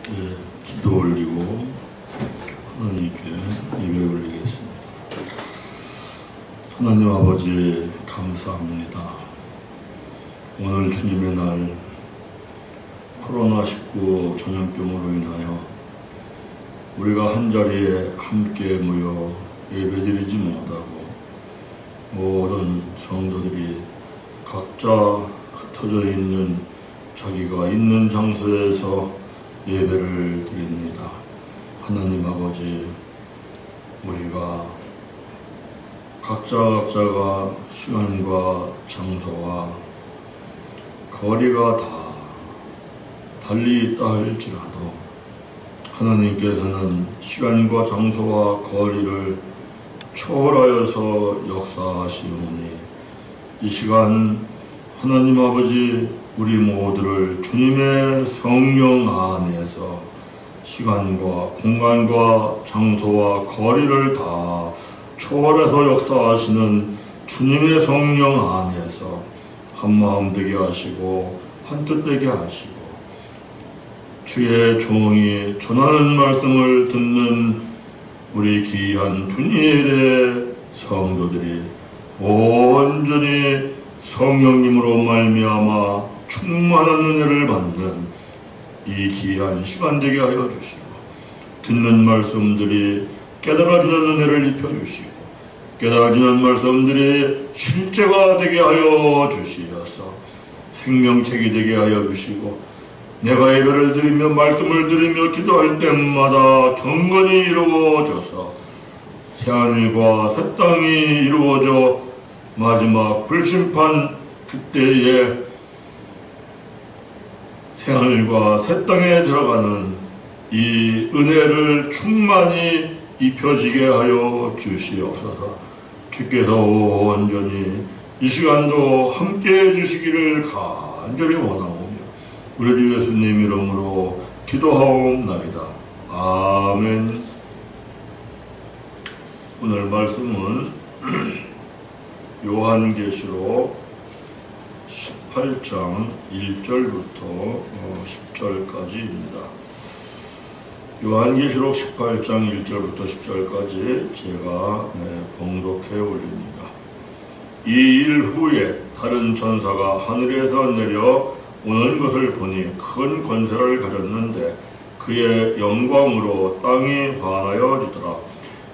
기도 올리고 하나님께 예배 올리겠습니다. 하나님 아버지 감사합니다. 오늘 주님의 날 코로나19 전염병으로 인하여 우리가 한자리에 함께 모여 예배드리지 못하고 모든 성도들이 각자 흩어져 있는 자기가 있는 장소에서 예배를 드립니다. 하나님 아버지, 우리가 각자가 시간과 장소와 거리가 다 달리 있다 할지라도 하나님께서는 시간과 장소와 거리를 초월하여서 역사하시오니 이 시간 하나님 아버지 우리 모두를 주님의 성령 안에서 시간과 공간과 장소와 거리를 다 초월해서 역사하시는 주님의 성령 안에서 한마음 되게 하시고 한뜻 되게 하시고 주의 종이 전하는 말씀을 듣는 우리 귀한 분이엘의 성도들이 온전히 성령님으로 말미암아 충만한 은혜를 받는 이 귀한 시간 되게 하여 주시고 듣는 말씀들이 깨달아주는 은혜를 입혀주시고 깨달아주는 말씀들이 실제가 되게 하여 주시어서 생명책이 되게 하여 주시고 내가 예배를 드리며 말씀을 드리며 기도할 때마다 경건이 이루어져서 새하늘과 새 땅이 이루어져 마지막 불심판 그때에 새하늘과 새 땅에 들어가는 이 은혜를 충만히 입혀지게 하여 주시옵소서. 주께서 온전히 이 시간도 함께해 주시기를 간절히 원하오며 우리 주 예수님 이름으로 기도하옵나이다. 아멘. 오늘 말씀은 요한계시록 18장 1절부터 10절까지입니다. 요한계시록 18장 1절부터 10절까지 제가 봉독해 올립니다. 이 일 후에 다른 천사가 하늘에서 내려 오는 것을 보니 큰 권세를 가졌는데 그의 영광으로 땅이 환하여 지더라.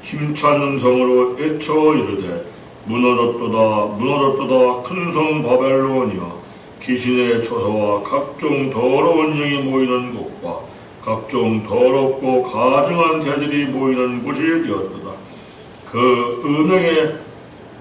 힘찬 음성으로 외쳐 이르되 무너졌도다 무너졌도다 큰 성 바벨론이여 귀신의 처소와 각종 더러운 영이 모이는 곳과 각종 더럽고 가증한 새들이 모이는 곳이 되었도다. 그 음행의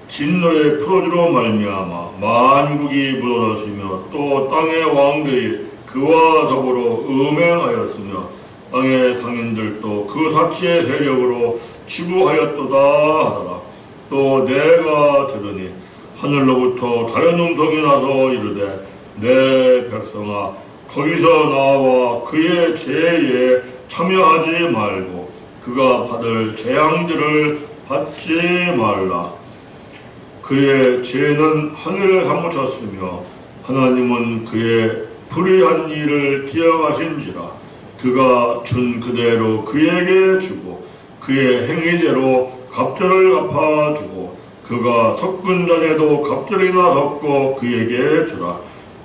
진노의 프로주로 말미암아 만국이 무너졌으며 또 땅의 왕들이 그와 더불어 음행하였으며 땅의 상인들도 그 사치의 세력으로 치부하였도다 하더라. 또 내가 들으니 하늘로부터 다른 음성이 나서 이르되 내 백성아 거기서 나와 그의 죄에 참여하지 말고 그가 받을 재앙들을 받지 말라. 그의 죄는 하늘에 사무쳤으며 하나님은 그의 불의한 일을 기억하신지라. 그가 준 그대로 그에게 주고 그의 행위대로 갑절을 갚아주고 그가 섞은 잔에도 갑절이나 섞고 그에게 주라.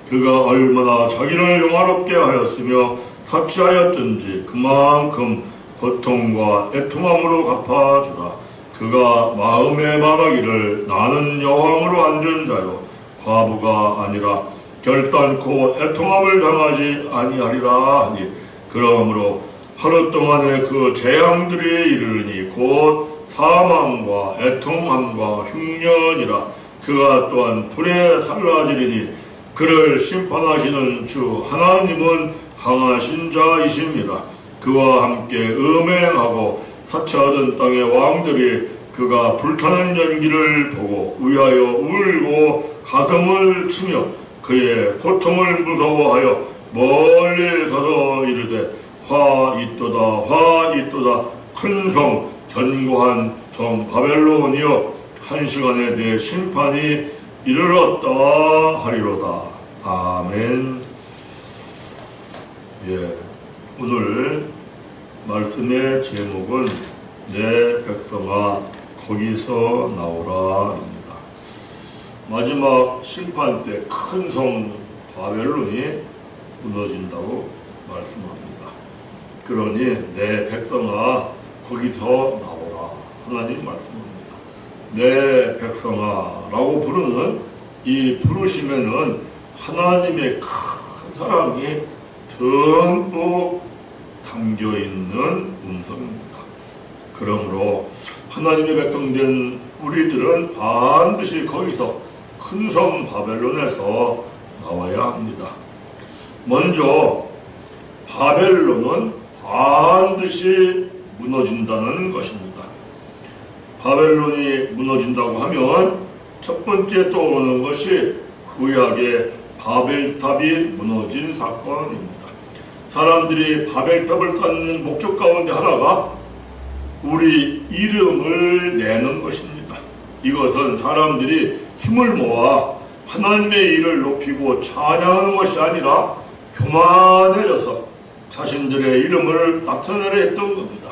그가 얼마나 자기를 영화롭게 하였으며 사치하였든지 그만큼 고통과 애통함으로 갚아주라. 그가 마음에 말하기를 나는 여왕으로 앉은 자요 과부가 아니라 결단코 애통함을 당하지 아니하리라 하니 그러므로 하루 동안에 그 재앙들이 이르니 곧 사망과 애통함과 흉년이라. 그가 또한 불에 살라지리니 그를 심판하시는 주 하나님은 강하신 자이십니다. 그와 함께 음행하고 사치하던 땅의 왕들이 그가 불타는 연기를 보고 위하여 울고 가슴을 치며 그의 고통을 무서워하여 멀리 서서 이르되 화 있도다 화 있도다 큰 성 견고한 성 바벨론이여 한 시간에 내 심판이 이르렀다 하리로다. 아멘. 오늘 말씀의 제목은 내 백성아 거기서 나오라입니다. 마지막 심판 때 큰 성 바벨론이 무너진다고 말씀합니다. 그러니 내 백성아 거기서 나오라 하나님 말씀합니다. 내 백성아 라고 부르는 이 부르심에는 하나님의 큰 사랑이 듬뿍 담겨있는 음성입니다. 그러므로 하나님의 백성된 우리들은 반드시 거기서 큰 성 바벨론에서 나와야 합니다. 먼저 바벨론은 반드시 무너진다는 것입니다. 바벨론이 무너진다고 하면 첫 번째 떠오르는 것이 구약의 바벨탑이 무너진 사건입니다. 사람들이 바벨탑을 쌓는 목적 가운데 하나가 우리 이름을 내는 것입니다. 이것은 사람들이 힘을 모아 하나님의 일을 높이고 찬양하는 것이 아니라 교만해져서 자신들의 이름을 나타내려 했던 겁니다.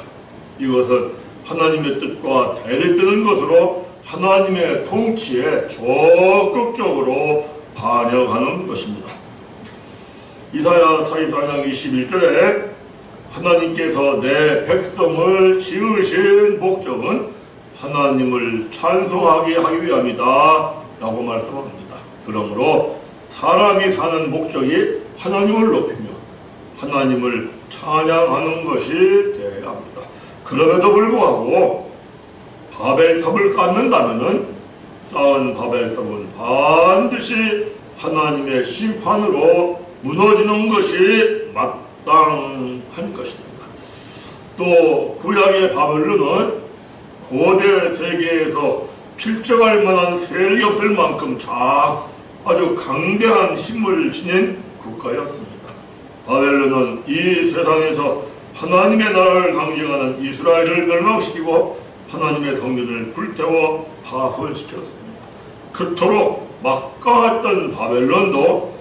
이것은 하나님의 뜻과 대립되는 것으로 하나님의 통치에 적극적으로 반역하는 것입니다. 이사야 44장 21절에 하나님께서 내 백성을 지으신 목적은 하나님을 찬송하게 하기 위함이다 라고 말씀합니다. 그러므로 사람이 사는 목적이 하나님을 높이며 하나님을 찬양하는 것이 되어야 합니다. 그럼에도 불구하고 바벨탑을 쌓는다면 쌓은 바벨탑은 반드시 하나님의 심판으로 무너지는 것이 마땅한 것입니다. 또 구약의 바벨론은 고대 세계에서 필적할 만한 세력이 없을 만큼 아주 강대한 힘을 지닌 국가였습니다. 바벨론은 이 세상에서 하나님의 나라를 상징하는 이스라엘을 멸망시키고 하나님의 성전을 불태워 파손시켰습니다. 그토록 막강했던 바벨론도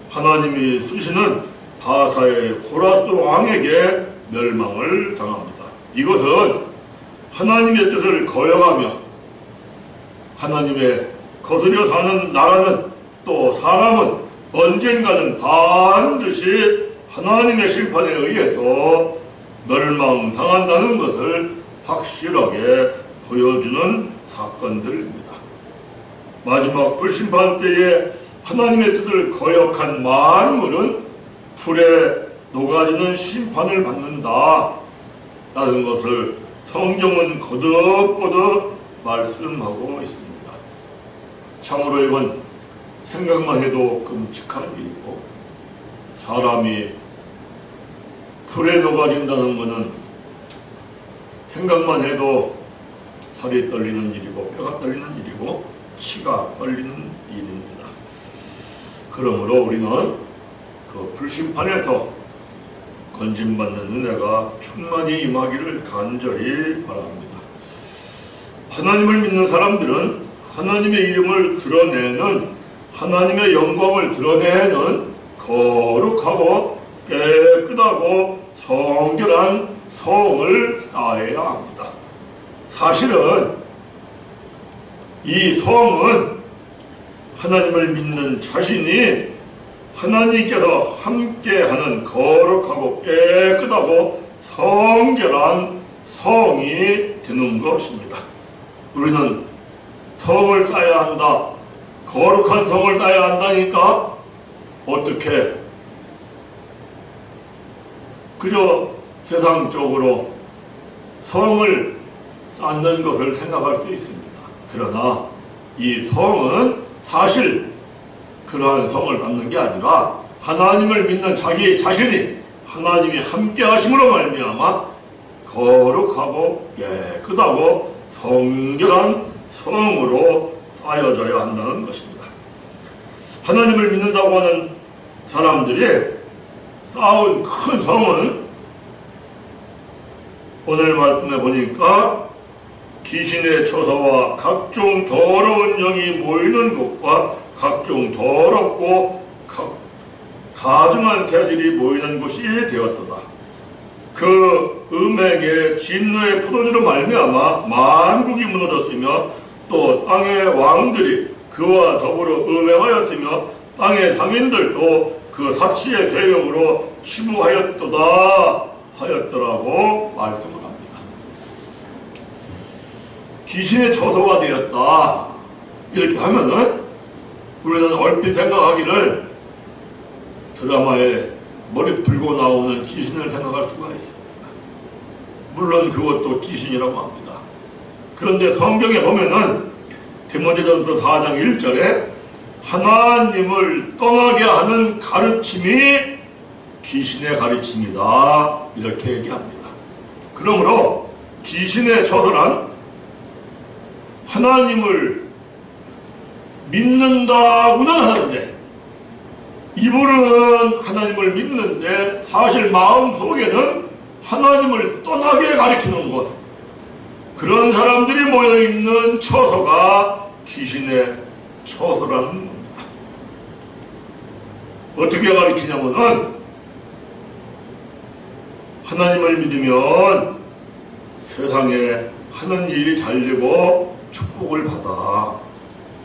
하나님이 쓰시는 바사의 코라스 왕에게 멸망을 당합니다. 이것은 하나님의 뜻을 거역하며 하나님의 거스려 사는 나라는 또 사람은 언젠가는 반드시 하나님의 심판에 의해서 멸망당한다는 것을 확실하게 보여주는 사건들입니다. 마지막 불심판 때에 하나님의 뜻을 거역한 만물은 불에 녹아지는 심판을 받는다 라는 것을 성경은 거듭거듭 말씀하고 있습니다. 참으로 이건 생각만 해도 끔찍한 일이고 사람이 불에 녹아진다는 것은 생각만 해도 살이 떨리는 일이고 뼈가 떨리는 일이고 치가 떨리는 일입니다. 그러므로 우리는 그 불심판에서 건진받는 은혜가 충만히 임하기를 간절히 바랍니다. 하나님을 믿는 사람들은 하나님의 이름을 드러내는 하나님의 영광을 드러내는 거룩하고 깨끗하고 성결한 성을 쌓아야 합니다. 사실은 이 성은 하나님을 믿는 자신이 하나님께서 함께하는 거룩하고 깨끗하고 성결한 성이 되는 것입니다. 우리는 성을 쌓아야 한다, 거룩한 성을 쌓아야 한다니까 어떻게 그저 세상적으로 성을 쌓는 것을 생각할 수 있습니다. 그러나 이 성은 사실 그러한 성을 쌓는 게 아니라 하나님을 믿는 자기 자신이 하나님이 함께 하심으로 말미암아 거룩하고 깨끗하고 성결한 성으로 쌓여져야 한다는 것입니다. 하나님을 믿는다고 하는 사람들이 쌓은 큰 성은 오늘 말씀해 보니까 귀신의 처소와 각종 더러운 영이 모이는 곳과 각종 더럽고 가증한 새들이 모이는 곳이 되었도다. 그 음행의 진노의 포도주로 말미암아 만국이 무너졌으며 또 땅의 왕들이 그와 더불어 음행하였으며 땅의 상인들도 그 사치의 세력으로 치부하였도다 하였더라고 말씀을 합니다. 귀신의 처소가 되었다 이렇게 하면은 우리는 얼핏 생각하기를 드라마에 머리 풀고 나오는 귀신을 생각할 수가 있습니다. 물론 그것도 귀신이라고 합니다. 그런데 성경에 보면은 디모데전서 4장 1절에 하나님을 떠나게 하는 가르침이 귀신의 가르침이다 이렇게 얘기합니다. 그러므로 귀신의 처소란 하나님을 믿는다고는 하는데 입으로는 하나님을 믿는데 사실 마음속에는 하나님을 떠나게 가리키는 것, 그런 사람들이 모여있는 처소가 귀신의 처소라는 겁니다. 어떻게 가리키냐면은 하나님을 믿으면 세상에 하는 일이 잘 되고 축복을 받아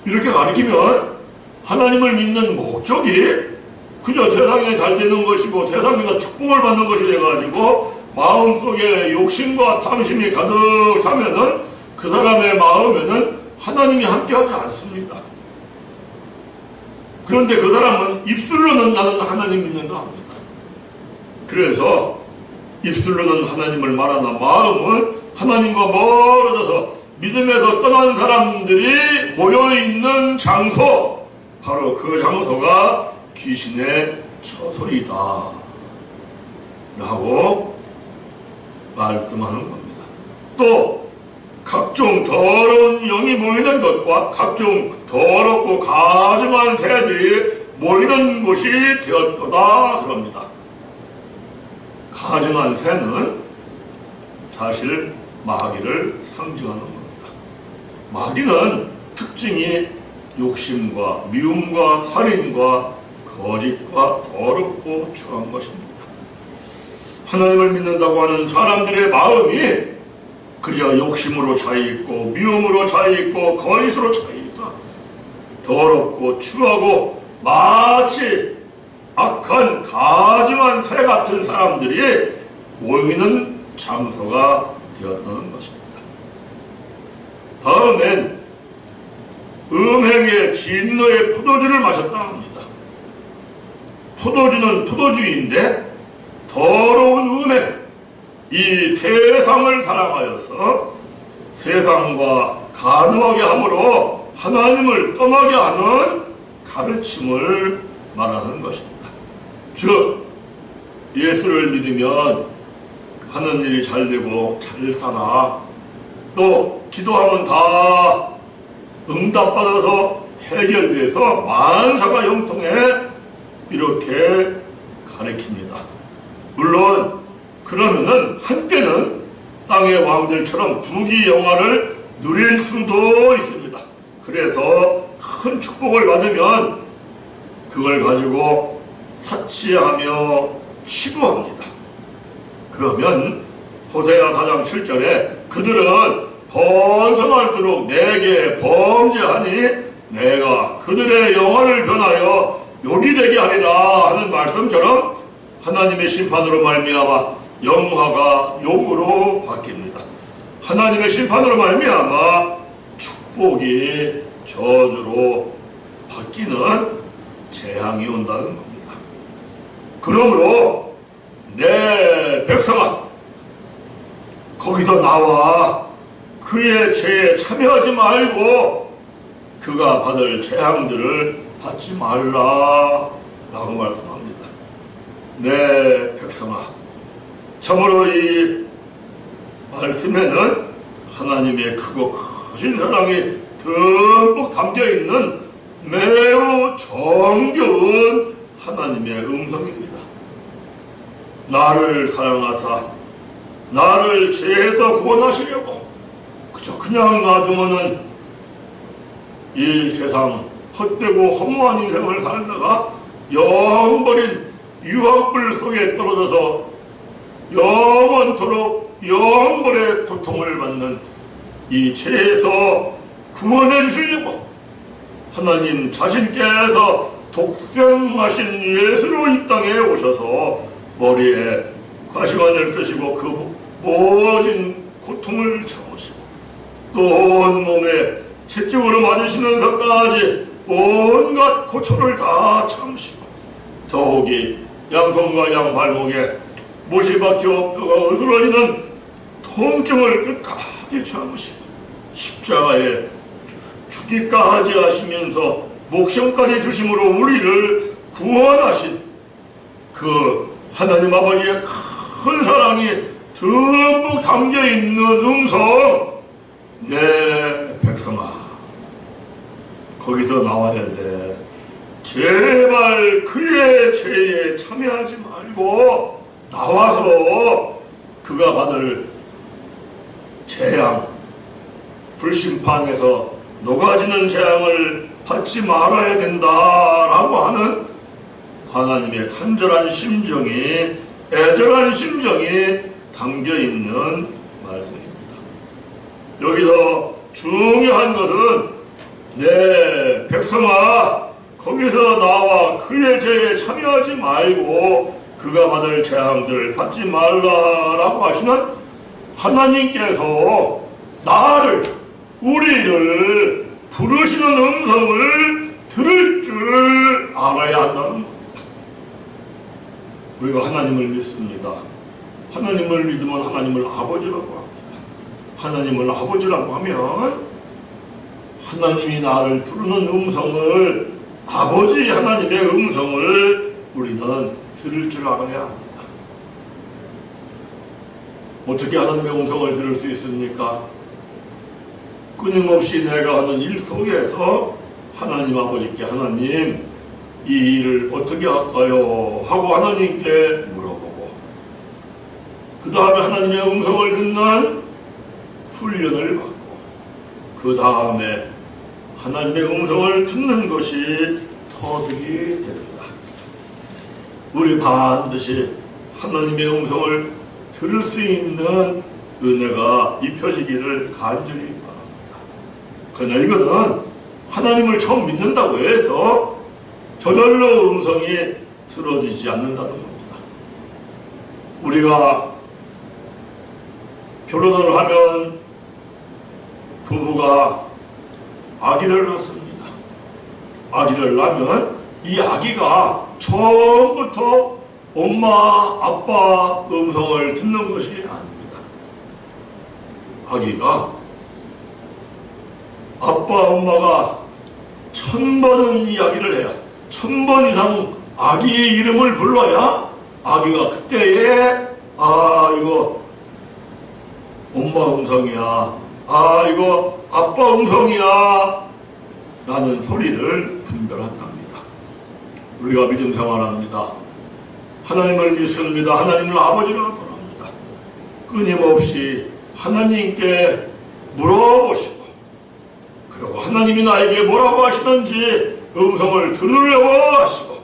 이렇게 가리키면 하나님을 믿는 목적이 그저 세상에 잘 되는 것이고 세상에서 축복을 받는 것이 돼가지고 마음속에 욕심과 탐심이 가득 차면은 그 사람의 마음에는 하나님이 함께하지 않습니다. 그런데 그 사람은 입술로는 나는 하나님 믿는다 합니다. 그래서 입술로는 하나님을 말하나 마음은 하나님과 멀어져서 믿음에서 떠난 사람들이 모여있는 장소, 바로 그 장소가 귀신의 처소이다 라고 말씀하는 겁니다. 또 각종 더러운 영이 모이는 것과 각종 더럽고 가증한 새들이 모이는 곳이 되었도다 그럽니다. 가증한 새는 사실 마귀를 상징하는 겁니다. 마귀는 특징이 욕심과 미움과 살인과 거짓과 더럽고 추한 것입니다. 하나님을 믿는다고 하는 사람들의 마음이 그저 욕심으로 차있고 미움으로 차있고 거짓으로 차있다. 더럽고 추하고 마치 악한 가증한 새 같은 사람들이 모이는 장소가 되었다는 것입니다. 다음엔 음행의 진노의 포도주를 마셨다 합니다. 포도주는 포도주인데 더러운 음행, 이 세상을 사랑하여서 세상과 간음하게 함으로 하나님을 떠나게 하는 가르침을 말하는 것입니다. 즉 예수를 믿으면 하는 일이 잘 되고 잘 살아, 또 기도하면 다 응답받아서 해결돼서 만사가 형통해, 이렇게 가르칩니다. 물론 그러면은 한때는 땅의 왕들처럼 부귀영화를 누릴 수도 있습니다. 그래서 큰 축복을 받으면 그걸 가지고 사치하며 치부합니다. 그러면 호세아 4장 7절에 그들은 번성할수록 내게 범죄하니 내가 그들의 영화를 변하여 욕이 되게 하리라 하는 말씀처럼 하나님의 심판으로 말미암아 영화가 욕으로 바뀝니다. 하나님의 심판으로 말미암아 축복이 저주로 바뀌는 재앙이 온다는 겁니다. 그러므로 내 백성아, 거기서 나와 그의 죄에 참여하지 말고 그가 받을 재앙들을 받지 말라 라고 말씀합니다. 내 백성아, 참으로 이 말씀에는 하나님의 크고 크신 사랑이 듬뿍 담겨있는 매우 정겨운 하나님의 음성입니다. 나를 사랑하사 나를 죄에서 구원하시려고 그냥 놔두면은 이 세상 헛되고 허무한 인생을 살다가 영버린 유황불 속에 떨어져서 영원토록 영벌의 고통을 받는 이 죄에서 구원해 주시려고 하나님 자신께서 독생하신 예수로 이 땅에 오셔서 머리에 가시관을 쓰시고 그 모진 고통을 참으시고 또 온몸에 채찍으로 맞으시면서까지 온갖 고초를 다 참으시고 더욱이 양손과 양발목에 못이 박혀 뼈가 으스러지는 통증을 끝까지 참으시고 십자가에 죽기까지 하시면서 목숨까지 주심으로 우리를 구원하신 그 하나님 아버지의 큰 사랑이 듬뿍 담겨있는 음성, 내 백성아 거기서 나와야 돼. 제발 그의 죄에 참여하지 말고 나와서 그가 받을 재앙, 불심판에서 녹아지는 재앙을 받지 말아야 된다라고 하는 하나님의 간절한 심정이, 애절한 심정이 담겨있는 말씀입니다. 여기서 중요한 것은 내 백성아 거기서 나와 그의 죄에 참여하지 말고 그가 받을 재앙들을 받지 말라라고 하시는 하나님께서 나를, 우리를 부르시는 음성을 들을 줄 알아야 한다는 겁니다. 우리가 하나님을 믿습니다. 하나님을 믿으면 하나님을 아버지라고 합니다. 하나님을 아버지라고 하면 하나님이 나를 부르는 음성을, 아버지 하나님의 음성을 우리는 들을 줄 알아야 합니다. 어떻게 하나님의 음성을 들을 수 있습니까? 끊임없이 내가 하는 일 속에서 하나님 아버지께 하나님 이 일을 어떻게 할까요? 하고 하나님께 물어보고 그 다음에 하나님의 음성을 듣는 훈련을 받고 그 다음에 하나님의 음성을 듣는 것이 터득이 됩니다. 우리 반드시 하나님의 음성을 들을 수 있는 은혜가 입혀지기를 간절히 바랍니다. 그러나 이거는 하나님을 처음 믿는다고 해서 저절로 음성이 들어지지 않는다는 겁니다. 우리가 결혼을 하면 부부가 아기를 낳습니다. 아기를 낳으면 이 아기가 처음부터 엄마, 아빠 음성을 듣는 것이 아닙니다. 아기가 아빠, 엄마가 1000번은 이야기를 해야, 1000번 이상 아기의 이름을 불러야 아기가 그때에 이거 엄마 음성이야, 이거 아빠 음성이야 라는 소리를 분별한답니다. 우리가 믿음 생활합니다. 하나님을 믿습니다. 하나님을 아버지라 부릅니다. 끊임없이 하나님께 물어보시고 그리고 하나님이 나에게 뭐라고 하시는지 음성을 들으려고 하시고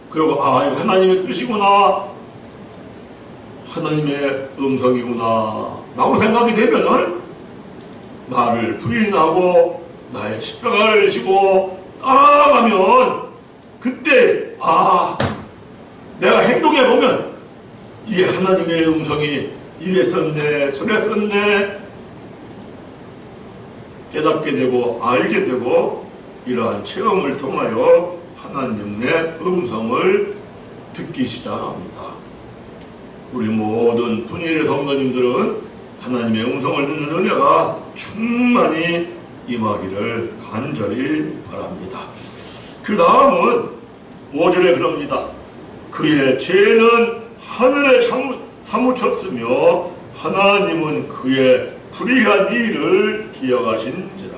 그리고 이거 하나님의 뜻이구나, 하나님의 음성이구나 라고 생각이 되면은 나를 부인하고 나의 십자가를 지고 따라가면 그때 내가 행동해보면 이게 하나님의 음성이 이랬었네 저랬었네 깨닫게 되고 알게 되고 이러한 체험을 통하여 하나님의 음성을 듣기 시작합니다. 우리 모든 분일의 성도님들은 하나님의 음성을 듣는 은혜가 충만히 임하기를 간절히 바랍니다. 그 다음은 5절에 그럽니다. 그의 죄는 하늘에 사무쳤으며 하나님은 그의 불의한 일을 기억하신지라.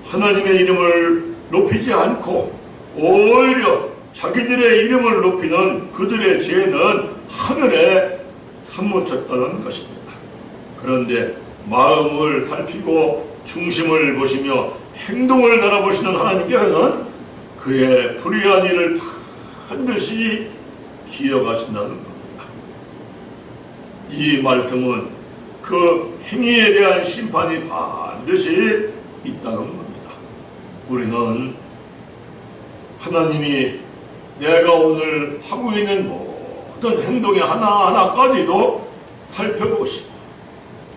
하나님의 이름을 높이지 않고 오히려 자기들의 이름을 높이는 그들의 죄는 하늘에 사무쳤다는 것입니다. 그런데 마음을 살피고 중심을 보시며 행동을 달아보시는 하나님께서는 그의 불의한 일을 반드시 기억하신다는 겁니다. 이 말씀은 그 행위에 대한 심판이 반드시 있다는 겁니다. 우리는 하나님이 내가 오늘 하고 있는 모든 행동의 하나하나까지도 살펴보시고,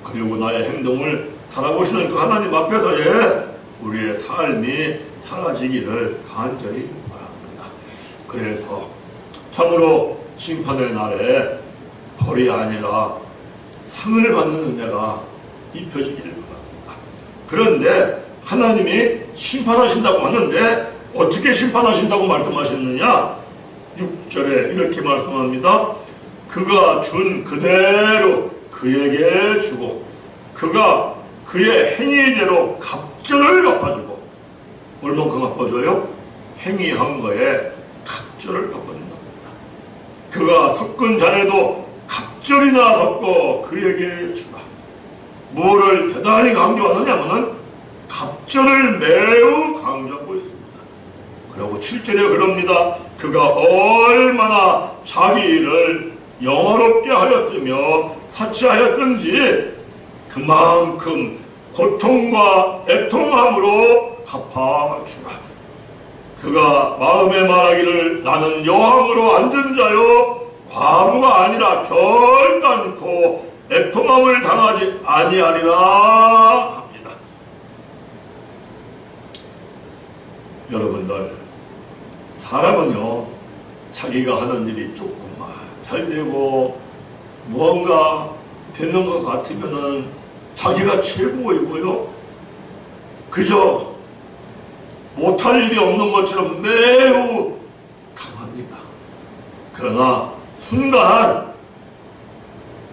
그리고 나의 행동을 달아보시는 그 하나님 앞에서의 우리의 삶이 사라지기를 간절히 바랍니다. 그래서 참으로 심판의 날에 벌이 아니라 상을 받는 은혜가 입혀지기를 바랍니다. 그런데 하나님이 심판하신다고 하는데 어떻게 심판하신다고 말씀하셨느냐? 6절에 이렇게 말씀합니다. 그가 준 그대로 그에게 주고 그가 그의 행위대로 갑절을 갚아주고. 얼만큼 갚아줘요? 행위한 거에 갑절을 갚아준답니다. 그가 섞은 잔에도 갑절이나 섞어 그에게 주라. 뭐를 대단히 강조하느냐면은 갑절을 매우 강조하고 있습니다. 그리고 7절에 그럽니다. 그가 얼마나 자기 일을 영화롭게 하였으며 사치하였든지 그만큼 고통과 애통함으로 갚아주라. 그가 마음에 말하기를 나는 여왕으로 앉은 자요 과부가 아니라 결단코 애통함을 당하지 아니하리라 합니다. 여러분들, 사람은요 자기가 하는 일이 조금만 잘 되고 무언가 되는 것 같으면은 자기가 최고이고요, 그저 못할 일이 없는 것처럼 매우 강합니다. 그러나 순간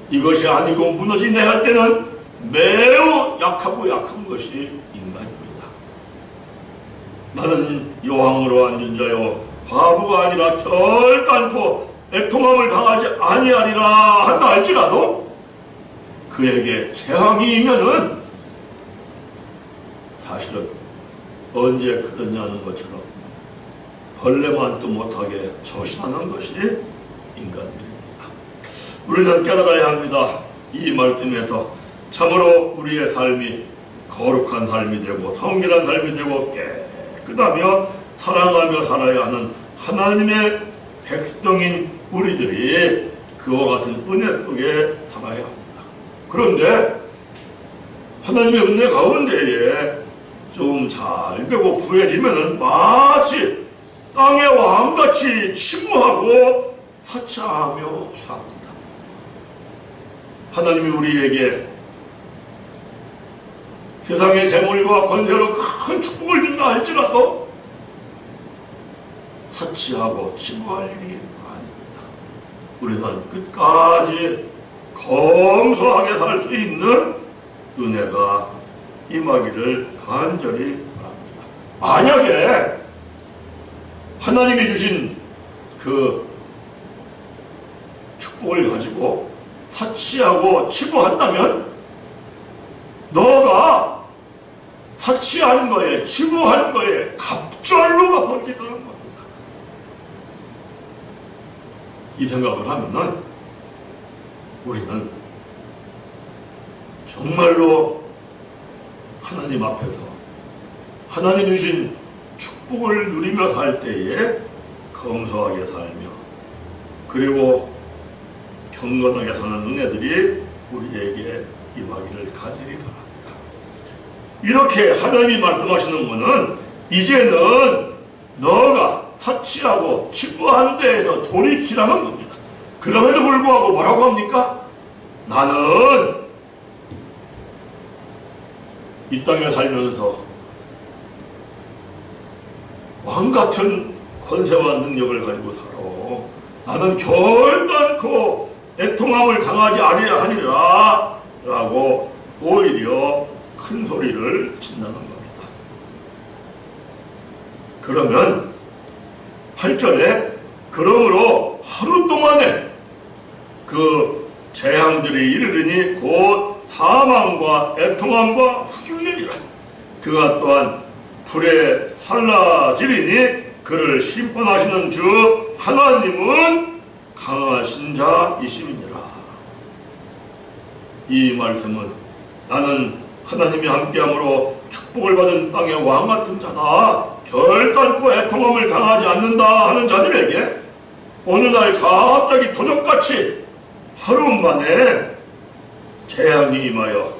이것이 아니고 무너지네 할 때는 매우 약하고 약한 것이 인간입니다. 나는 여왕으로 앉은 자요 과부가 아니라 결단코 애통함을 당하지 아니하리라 한다 할지라도 그에게 재앙이 이면은 사실은 언제 그러냐는 것처럼 벌레만도 못하게 처신하는 것이 인간들입니다. 우리는 깨달아야 합니다. 이 말씀에서 참으로 우리의 삶이 거룩한 삶이 되고 성결한 삶이 되고 깨끗하며 사랑하며 살아야 하는 하나님의 백성인 우리들이 그와 같은 은혜 속에 살아야 합니다. 그런데 하나님의 은혜 가운데에 좀 잘 되고 부해지면은 마치 땅의 왕같이 치부하고 사치하며 삽니다. 하나님이 우리에게 세상의 재물과 권세로 큰 축복을 준다 할지라도 사치하고 치부할 일이 아닙니다. 우리는 끝까지 검소하게 살 수 있는 은혜가 임하기를 간절히 바랍니다. 만약에 하나님이 주신 그 축복을 가지고 사치하고 치부한다면 너가 사치한 거에 치부한 거에 갑절로 갚아주겠다는 겁니다. 이 생각을 하면은 우리는 정말로 하나님 앞에서 하나님이 주신 축복을 누리며 살 때에 검소하게 살며 그리고 경건하게 사는 은혜들이 우리에게 임하기를 간절히 바랍니다. 이렇게 하나님이 말씀하시는 것은 이제는 너가 사치하고 치부하는 데에서 돌이키라는 겁니다. 그럼에도 불구하고 뭐라고 합니까? 나는 이 땅에 살면서 왕같은 권세와 능력을 가지고 살아. 나는 결단코 애통함을 당하지 아니하니라 라고 오히려 큰 소리를 친다는 겁니다. 그러면 8절에 그러므로 하루 동안에 그 재앙들이 이르르니 곧 사망과 애통함과 후죽림이라. 그가 또한 불에 살라지리니 그를 심판하시는 주 하나님은 강하신 자이심이니라. 이 말씀은 나는 하나님이 함께함으로 축복을 받은 땅의 왕같은 자다, 결단코 애통함을 당하지 않는다 하는 자들에게 어느 날 갑자기 도적같이 하루 만에 재앙이 임하여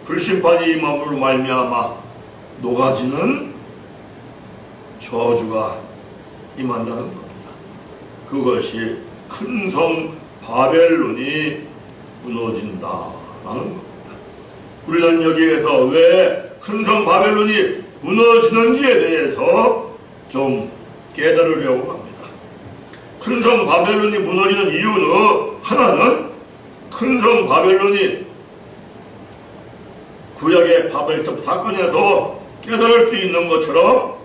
불심판이 임함으로 말미암아 녹아지는 저주가 임한다는 겁니다. 그것이 큰 성 바벨론이 무너진다라는 겁니다. 우리는 여기에서 왜 큰 성 바벨론이 무너지는지에 대해서 좀 깨달으려고 합니다. 큰 성 바벨론이 무너지는 이유는 하나는 큰 성 바벨론이 구약의 바벨탑 사건에서 깨달을 수 있는 것처럼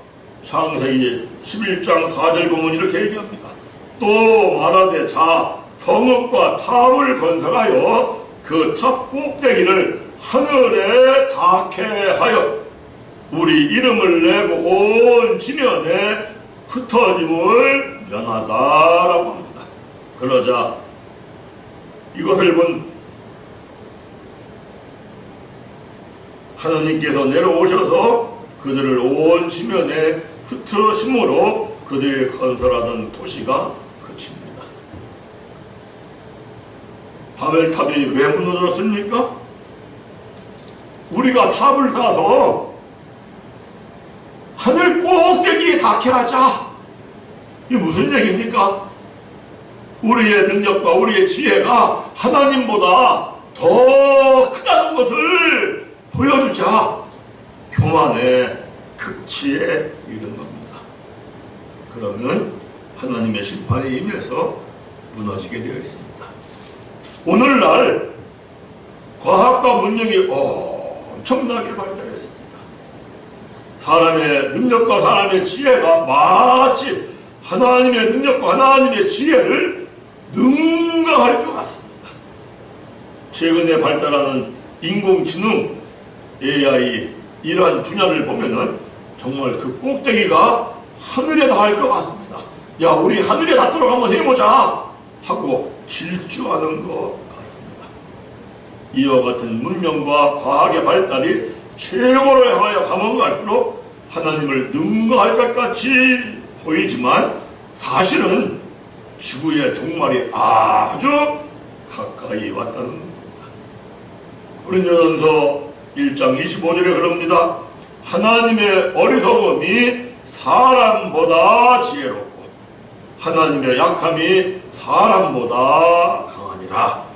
창세기 11장 4절 보면 이렇게 얘기합니다. 또 말하되 자 성읍과 탑을 건설하여 그 탑 꼭대기를 하늘에 닿게 하여 우리 이름을 내고 온 지면에 흩어짐을 면하다라고 합니다. 그러자 이것을 본 하나님께서 내려오셔서 그들을 온 지면에 흩어심으로 그들이 건설하던 도시가 그칩니다. 바벨탑이 왜 무너졌습니까? 우리가 탑을 쌓아서 하늘 꼭대기에 닿게 하자. 이게 무슨 얘기입니까? 우리의 능력과 우리의 지혜가 하나님보다 더 크다는 것을 보여주자. 교만의 극치에 이른 겁니다. 그러면 하나님의 심판이 임해서 무너지게 되어 있습니다. 오늘날 과학과 문명이 엄청나게 발달했습니다. 사람의 능력과 사람의 지혜가 마치 하나님의 능력과 하나님의 지혜를 능가할 것 같습니다. 최근에 발달하는 인공지능, AI 이러한 분야를 보면은 정말 그 꼭대기가 하늘에 닿을 것 같습니다. 야, 우리 하늘에 닿도록 한번 해보자 하고 질주하는 것 같습니다. 이와 같은 문명과 과학의 발달이 최고로 향하여 가면 갈수록 하나님을 능가할 것 같이 보이지만 사실은 지구의 종말이 아주 가까이 왔다는 겁니다. 고린도전서 1장 25절에 그럽니다. 하나님의 어리석음이 사람보다 지혜롭고 하나님의 약함이 사람보다 강하니라.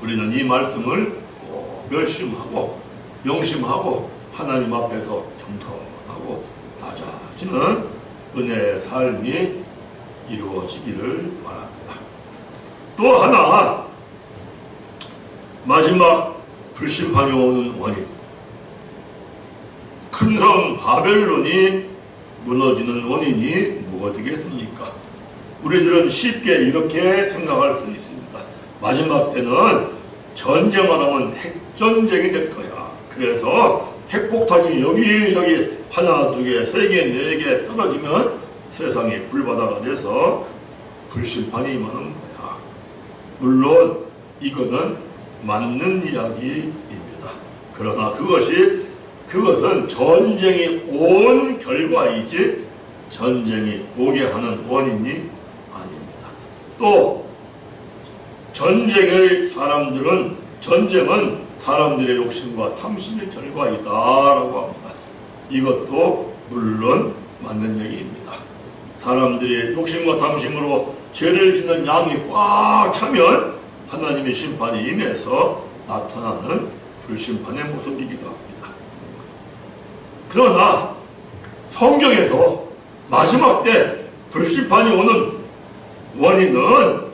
우리는 이 말씀을 꼭 멸심하고 명심하고 하나님 앞에서 겸손하고 낮아지는 은혜의 삶이 이루어지기를 바랍니다. 또 하나, 마지막 불심판이 오는 원인, 큰 성 바벨론이 무너지는 원인이 무엇이겠습니까? 우리들은 쉽게 이렇게 생각할 수 있습니다. 마지막 때는 전쟁을 하면 핵전쟁이 될 거야. 그래서 핵폭탄이 여기저기 하나, 두 개, 세 개, 네 개 떨어지면 세상이 불바다가 돼서 불심판이 임하는 거야. 물론 이거는 맞는 이야기입니다. 그러나 그것은 전쟁이 온 결과이지 전쟁이 오게 하는 원인이 아닙니다. 또 전쟁은 사람들의 욕심과 탐심의 결과이다라고 합니다. 이것도 물론 맞는 얘기입니다. 사람들의 욕심과 탐심으로 죄를 짓는 양이 꽉 차면 하나님의 심판이 임해서 나타나는 불심판의 모습이기도 합니다. 그러나 성경에서 마지막 때 불심판이 오는 원인은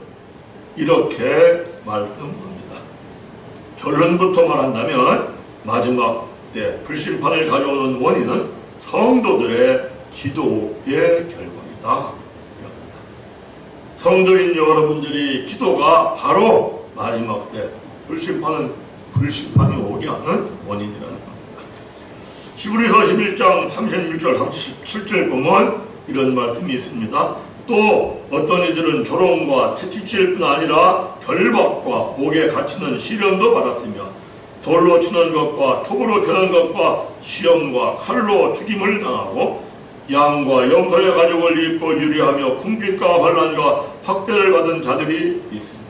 이렇게 말씀합니다. 결론부터 말한다면 마지막 때 불심판을 가져오는 원인은 성도들의 기도의 결과이다. 이럽니다. 성도인 여러분들이 기도가 바로 마지막 때 불심판이 오게 하는 원인이라는 겁니다. 히브리서 11장 36절 37절 보면 이런 말씀이 있습니다. 또 어떤 이들은 조롱과 채찍질 뿐 아니라 결박과 옥에 갇히는 시련도 받았으며 돌로 치는 것과 톱으로 태는 것과 시험과 칼로 죽임을 당하고 양과 염소의 가죽을 입고 유리하며 궁핍과 환난과 학대를 받은 자들이 있습니다.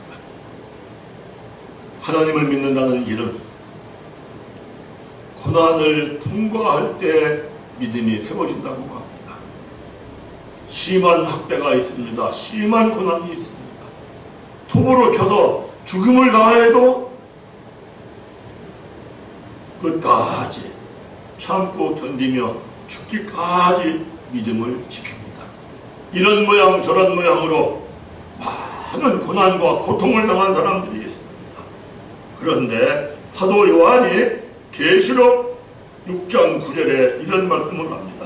하나님을 믿는다는 길은 고난을 통과할 때 믿음이 세워진다고 합니다. 심한 학대가 있습니다. 심한 고난이 있습니다. 톱으로 켜서 죽음을 당해도 끝까지 참고 견디며 죽기까지 믿음을 지킵니다. 이런 모양 저런 모양으로 많은 고난과 고통을 당한 사람들이 있습니다. 그런데 사도 요한이 계시록 6장 9절에 이런 말씀을 합니다.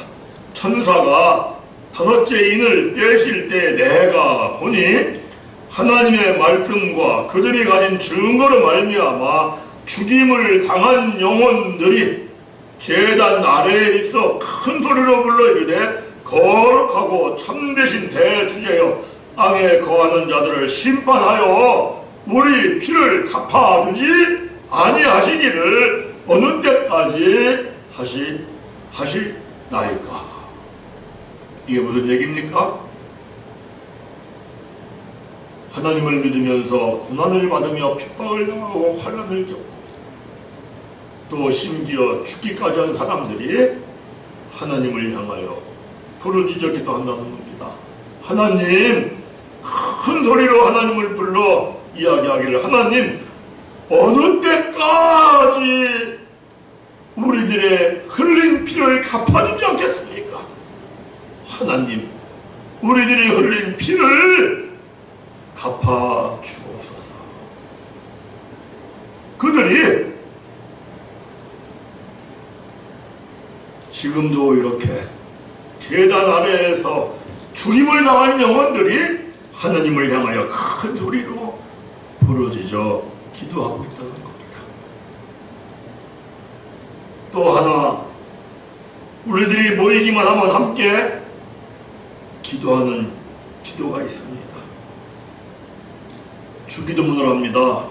천사가 다섯째 인을 떼실 때 내가 보니 하나님의 말씀과 그들이 가진 증거로 말미암아 죽임을 당한 영혼들이 제단 아래에 있어 큰 소리로 불러 이르되 거룩하고 참되신 대주제여 땅에 거하는 자들을 심판하여 우리 피를 갚아주지 아니하시니를 어느 때까지 하시나이까. 이게 무슨 얘기입니까? 하나님을 믿으면서 고난을 받으며 핍박을 당하고 환난을 겪고 또 심지어 죽기까지 한 사람들이 하나님을 향하여 부르짖어 기도한다는 겁니다. 하나님, 큰 소리로 하나님을 불러 이야기하기를 하나님, 어느 때까지 우리들의 흘린 피를 갚아주지 않겠습니까? 하나님, 우리들이 흘린 피를 갚아주옵소서. 그들이 지금도 이렇게 제단 아래에서 죽임을 당한 영혼들이 하나님을 향하여 큰 소리로 부르짖어 기도하고 있다는 겁니다. 또 하나, 우리들이 모이기만 하면 함께 기도하는 기도가 있습니다. 주기도문을 합니다.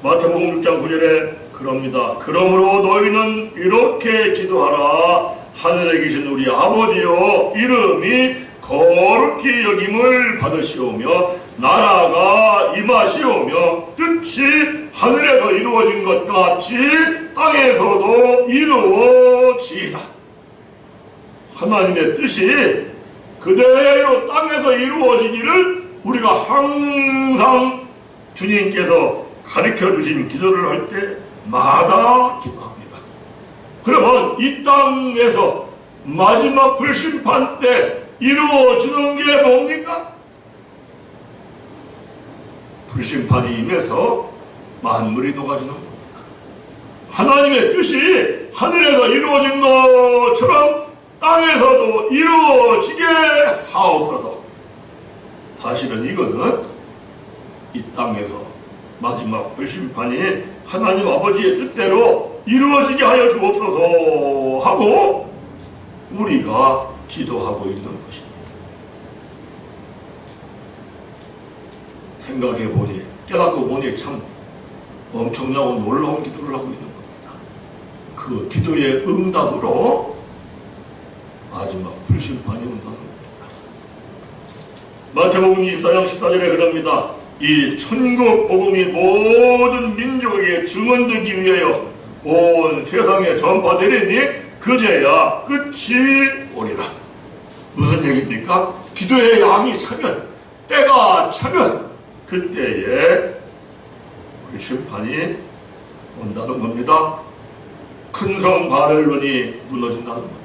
마태복음 6장 9절에 그럽니다. 그러므로 너희는 이렇게 기도하라. 하늘에 계신 우리 아버지여, 이름이 거룩히 여김을 받으시오며 나라가 임하시오며 뜻이 하늘에서 이루어진 것 같이 땅에서도 이루어지이다. 하나님의 뜻이 그대로 땅에서 이루어지기를 우리가 항상 주님께서 가르쳐 주신 기도를 할 때마다 기도합니다. 그러면 이 땅에서 마지막 불심판 때 이루어지는 게 뭡니까? 불심판이 임해서 만물이 녹아지는 겁니다. 하나님의 뜻이 하늘에서 이루어진 것처럼 땅에서도 이루어지게 하옵소서. 사실은 이거는 이 땅에서 마지막 불심판이 하나님 아버지의 뜻대로 이루어지게 하여 주옵소서 하고 우리가 기도하고 있는 것입니다. 생각해보니, 깨닫고 보니 참 엄청나고 놀라운 기도를 하고 있는 겁니다. 그 기도의 응답으로 마지막 불심판이 온다는 겁니다. 마태복음 24장 14절에 그럽니다. 이 천국 복음이 모든 민족에게 증언되기 위하여 온 세상에 전파되리니 그제야 끝이 오리라. 무슨 얘기입니까? 기도의 양이 차면, 때가 차면 그때에 불심판이 온다는 겁니다. 큰 성 바벨론이 무너진다는 겁니다.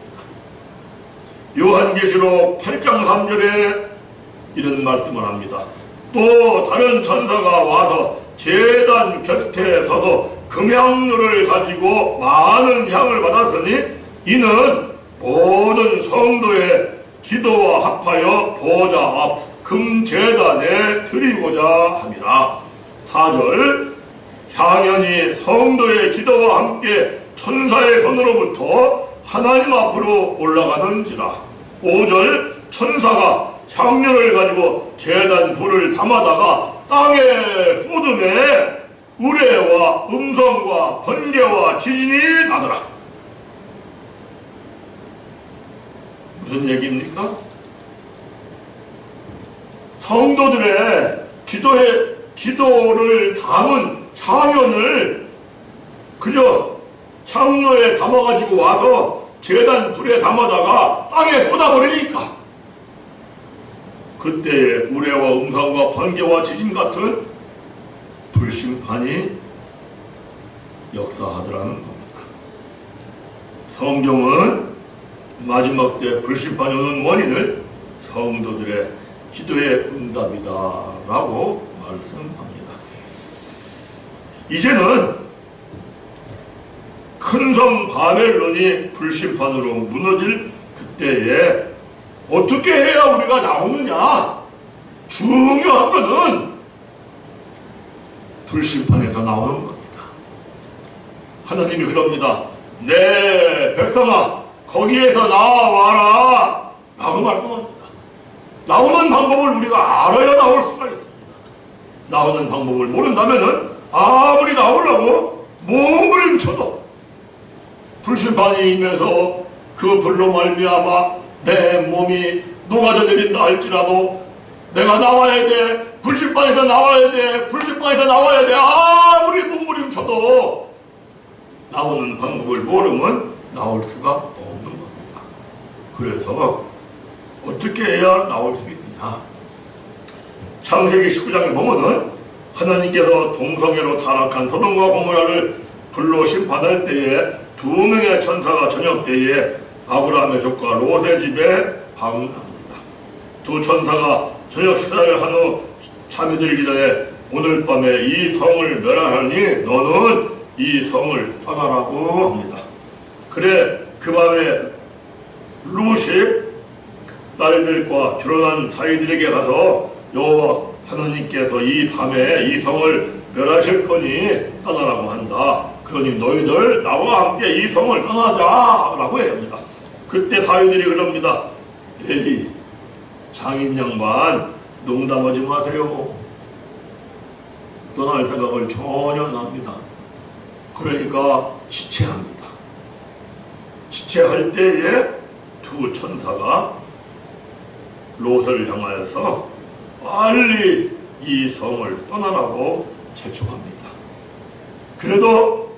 요한계시록 8장 3절에 이런 말씀을 합니다. 또 다른 천사가 와서 제단 곁에 서서 금향료를 가지고 많은 향을 받았으니 이는 모든 성도의 기도와 합하여 보좌 앞 금제단에 드리고자 함이라. 4절 향연이 성도의 기도와 함께 천사의 손으로부터 하나님 앞으로 올라가는지라. 5절 천사가 향료를 가지고 제단 불을 담아다가 땅에 쏟음에 우레와 음성과 번개와 지진이 나더라. 무슨 얘기입니까? 성도들의 기도를 담은 향연을 그저 향로에 담아가지고 와서 제단 불에 담아다가 땅에 쏟아버리니까 그때에 우레와 음성과 번개와 지진 같은 불심판이 역사하더라는 겁니다. 성경은 마지막 때 불심판이 오는 원인을 성도들의 기도의 응답이다 라고 말씀합니다. 이제는 큰 성 바벨론이 불심판으로 무너질 그때에 어떻게 해야 우리가 나오느냐? 중요한 것은 불심판에서 나오는 겁니다. 하나님이 그럽니다. 내 백성아 거기에서 나와라 라고 말씀합니다. 나오는 방법을 우리가 알아야 나올 수가 있습니다. 나오는 방법을 모른다면은 아무리 나오려고 몸부림쳐도 불심판이 임해서 그 불로 말미암아 내 몸이 녹아져 내린다 할지라도 내가 나와야 돼. 불심판에서 나와야 돼. 불심판에서 나와야 돼. 아무리 몸부림쳐도 나오는 방법을 모르면 나올 수가 없는 겁니다. 그래서 어떻게 해야 나올 수 있느냐? 창세기 19장에 보면은 하나님께서 동성애로 타락한 소돔과 고모라를 불로 심판할 때에 두 명의 천사가 저녁 때에 아브라함의 조카 롯의 집에 방문합니다. 두 천사가 저녁 식사를 한 후 잠이 들기 전에 오늘 밤에 이 성을 멸하니 너는 이 성을 떠나라고 합니다. 그래 그 밤에 롯이 딸들과 결혼한 사이들에게 가서 여호와 하나님께서 이 밤에 이 성을 멸하실 거니 떠나라고 한다. 그러니 너희들 나와 함께 이 성을 떠나자 라고 해야 합니다. 그때 사위들이 그럽니다. 에이 장인 양반 농담하지 마세요. 떠날 생각을 전혀 안 합니다. 그러니까 지체합니다. 지체할 때에 두 천사가 롯을 향하여서 빨리 이 성을 떠나라고 재촉합니다. 그래도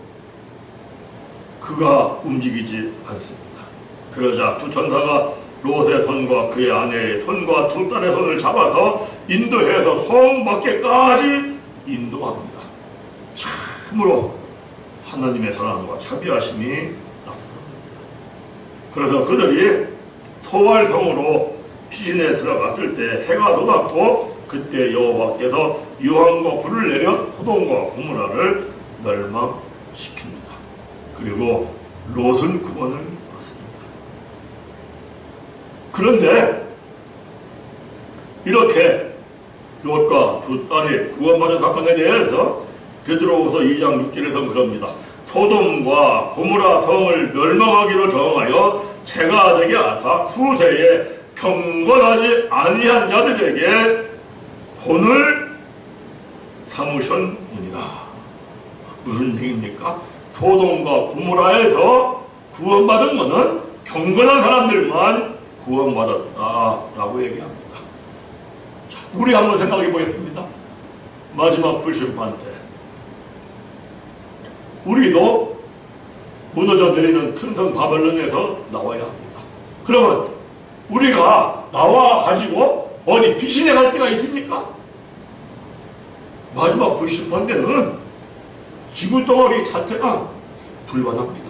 그가 움직이지 않습니다. 그러자 두 천사가 롯의 손과 그의 아내의 손과 두 딸의 손을 잡아서 인도해서 성 밖에까지 인도합니다. 참으로 하나님의 사랑과 자비하심이 나타납니다. 그래서 그들이 소알성으로 피신에 들어갔을 때 해가 돋았고 그때 여호와께서 유황과 불을 내려 소돔과 고모라를 멸망시킵니다. 그리고 롯은 구원을 받습니다. 그런데 이렇게 롯과 두 딸이 구원받은 사건에 대해서 베드로후서 2장 6절에서는 그럽니다. 소돔과 고모라 성을 멸망하기로 정하여 재가 되게 하사 후세에 경건하지 아니한 자들에게 본을 삼으셨느니라. 무슨 얘기입니까? 소돔과 고모라에서 구원받은 것은 경건한 사람들만 구원받았다라고 얘기합니다. 자, 우리 한번 생각해 보겠습니다. 마지막 불심판 때 우리도 무너져 내리는 큰 성 바벨론에서 나와야 합니다. 그러면 우리가 나와 가지고 어디 피신해 갈 때가 있습니까? 마지막 불심판 때는 지구 덩어리 자체가 불바다입니다.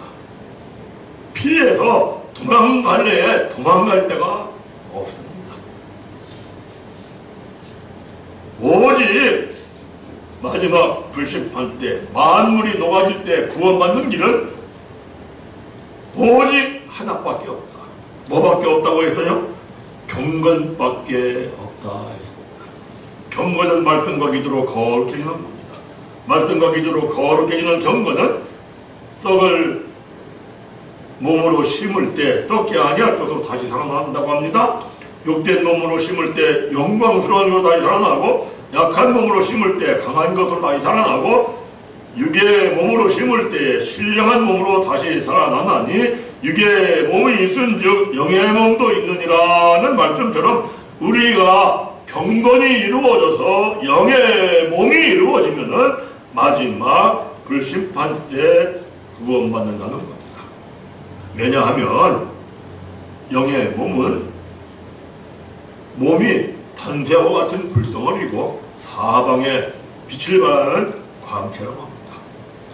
피해서 도망갈래에 도망갈 데가 없습니다. 오직 마지막 불심판 때 만물이 녹아질 때 구원받는 길은 오직 하나밖에 없다. 뭐밖에 없다고 했어요? 경건밖에 없다 했습니다. 경건은 말씀과 기도로 거룩해지는 겁니다. 말씀과 기도로 거룩해지는 경건은 썩을 몸으로 심을 때 썩지 아니할 것으로 다시 살아난다고 합니다. 욕된 몸으로 심을 때 영광스러운 것으로 다시 살아나고 약한 몸으로 심을 때 강한 것으로 다시 살아나고 육의 몸으로 심을 때에 신령한 몸으로 다시 살아나나니 육의 몸이 있은즉 영의 몸도 있느니라는 말씀처럼 우리가 경건이 이루어져서 영의 몸이 이루어지면은 마지막 불심판 때 구원받는다는 겁니다. 왜냐하면 영의 몸이 탄새와 같은 불덩어리고 사방에 빛을 발하는 광채라고 합니다.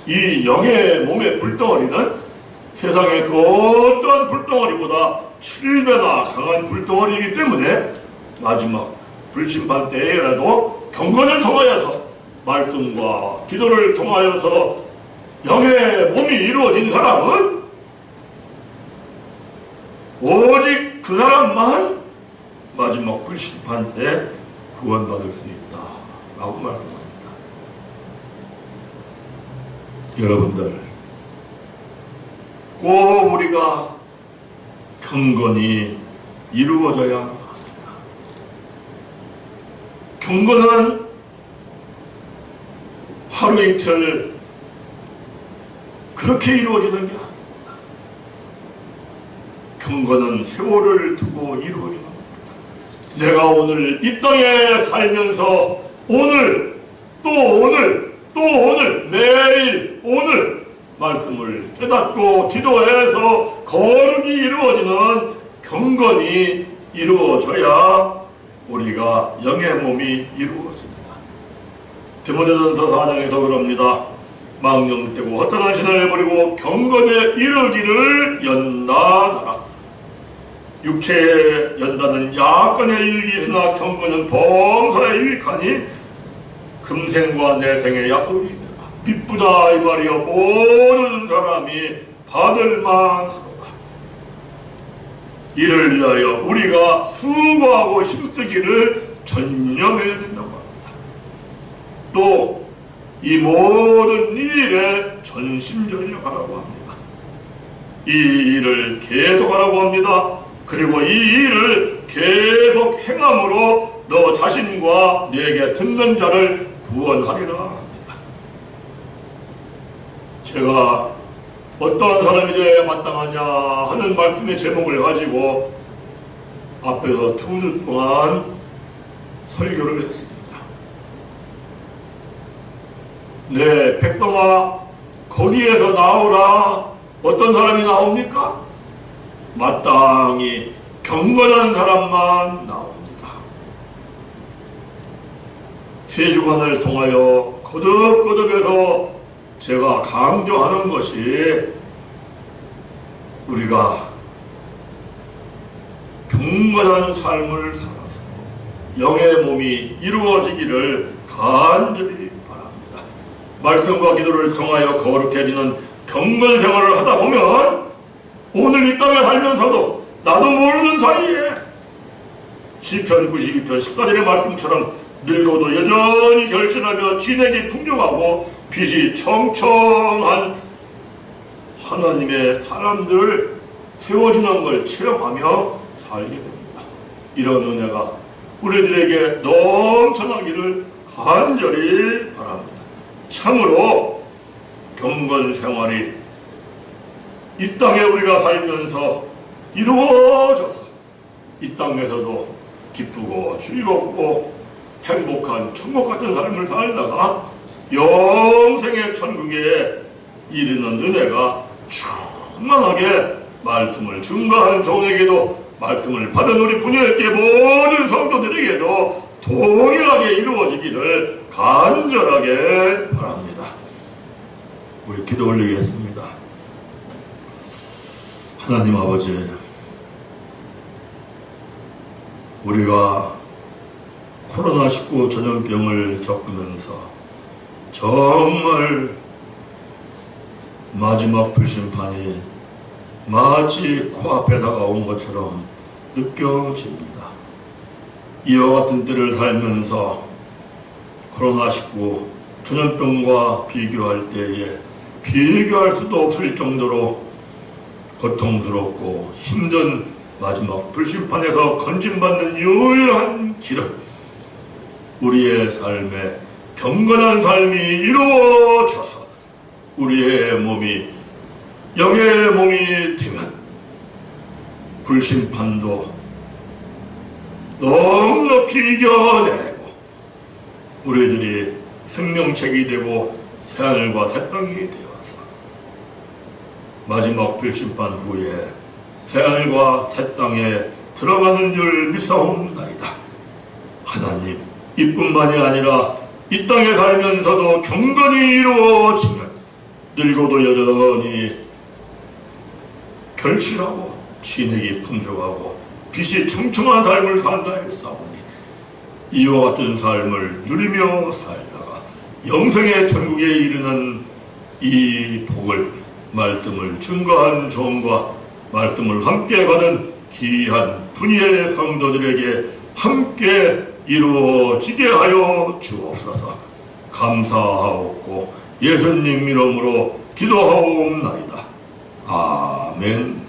이 영의 몸의 불덩어리는 세상의 그 어떠한 불덩어리보다 7배나 강한 불덩어리이기 때문에 마지막 불심판 때에라도 경건을 통하여서 말씀과 기도를 통하여서 영의 몸이 이루어진 사람은 오직 그 사람만 마지막 불심판 때 구원받을 수 있다라고 말씀합니다. 여러분들, 꼭 우리가 경건이 이루어져야 합니다. 경건은 하루 이틀 그렇게 이루어지는 게 아닙니다. 경건은 세월을 두고 이루어지는 겁니다. 내가 오늘 이 땅에 살면서 오늘 또 오늘 매일 오늘 말씀을 깨닫고 기도해서 거룩이 이루어지는 경건이 이루어져야 우리가 영의 몸이 이루어집니다. 디모데전서 4장에서 그럽니다. 망령되고 허탄한 신을 버리고 경건에 이르기를 연단하라. 육체의 연단은 약간의 유익이으나 경건은 범사에 유익하니 금생과 내생의 약속이 있느라 미쁘다 이 말이여 모든 사람이 받을만하도다. 이를 위하여 우리가 수고하고 힘쓰기를 전념해야 된다고 합니다. 또 이 모든 일에 전심전력하라고 합니다. 이 일을 계속하라고 합니다. 그리고 이 일을 계속 행함으로 너 자신과 내게 듣는 자를 구원하리라 합니다. 제가 어떠한 사람이 되어야 마땅하냐 하는 말씀의 제목을 가지고 앞에서 2주 동안 설교를 했습니다. 네, 백성아 거기에서 나오라. 어떤 사람이 나옵니까? 마땅히 경건한 사람만 나옵니다. 세 주간을 통하여 거듭거듭해서 제가 강조하는 것이 우리가 경건한 삶을 살아서 영의 몸이 이루어지기를 간절히 바랍니다. 말씀과 기도를 통하여 거룩해지는 경건 생활을 하다 보면 오늘 이 땅에 살면서도 나도 모르는 사이에 시편 92편 14절의 말씀처럼 늙어도 여전히 결실하며 진액이 풍족하고 빛이 청청한 하나님의 사람들을 세워주는 걸 체험하며 살게 됩니다. 이런 은혜가 우리들에게 넘쳐나기를 간절히 바랍니다. 참으로 경건 생활이 이 땅에 우리가 살면서 이루어져서 이 땅에서도 기쁘고 즐겁고 행복한 천국 같은 삶을 살다가 영생의 천국에 이르는 은혜가 충만하게 말씀을 증거한 종에게도 말씀을 받은 우리 분야께 모든 성도들에게도 동일하게 이루어지기를 간절하게 바랍니다. 우리 기도 올리겠습니다. 하나님 아버지, 우리가 코로나19 전염병을 겪으면서 정말 마지막 불심판이 마치 코앞에 다가온 것처럼 느껴집니다. 이와 같은 때를 살면서 코로나19 전염병과 비교할 때에 비교할 수도 없을 정도로 고통스럽고 힘든 마지막 불심판에서 건진받는 유일한 길은 우리의 삶에 경건한 삶이 이루어져서 우리의 몸이 영의 몸이 되면 불심판도 넉넉히 이겨내고 우리들이 생명책이 되고 새하늘과 새 땅이 되어서 마지막 불심판 후에 새하늘과 새 땅에 들어가는 줄 믿사옵나이다. 하나님, 이뿐만이 아니라 이 땅에 살면서도 경건이 이루어지면 늙어도 여전히 결실하고 진액이 풍족하고 빛이 충충한 삶을 산다 했사오니 이와 같은 삶을 누리며 살다가 영생의 천국에 이르는 이 복을 말씀을 증거한 종과 말씀을 함께 받은 귀한 분야의 성도들에게 함께 이루어지게 하여 주옵소서. 감사하옵고 예수님 이름으로 기도하옵나이다. 아멘.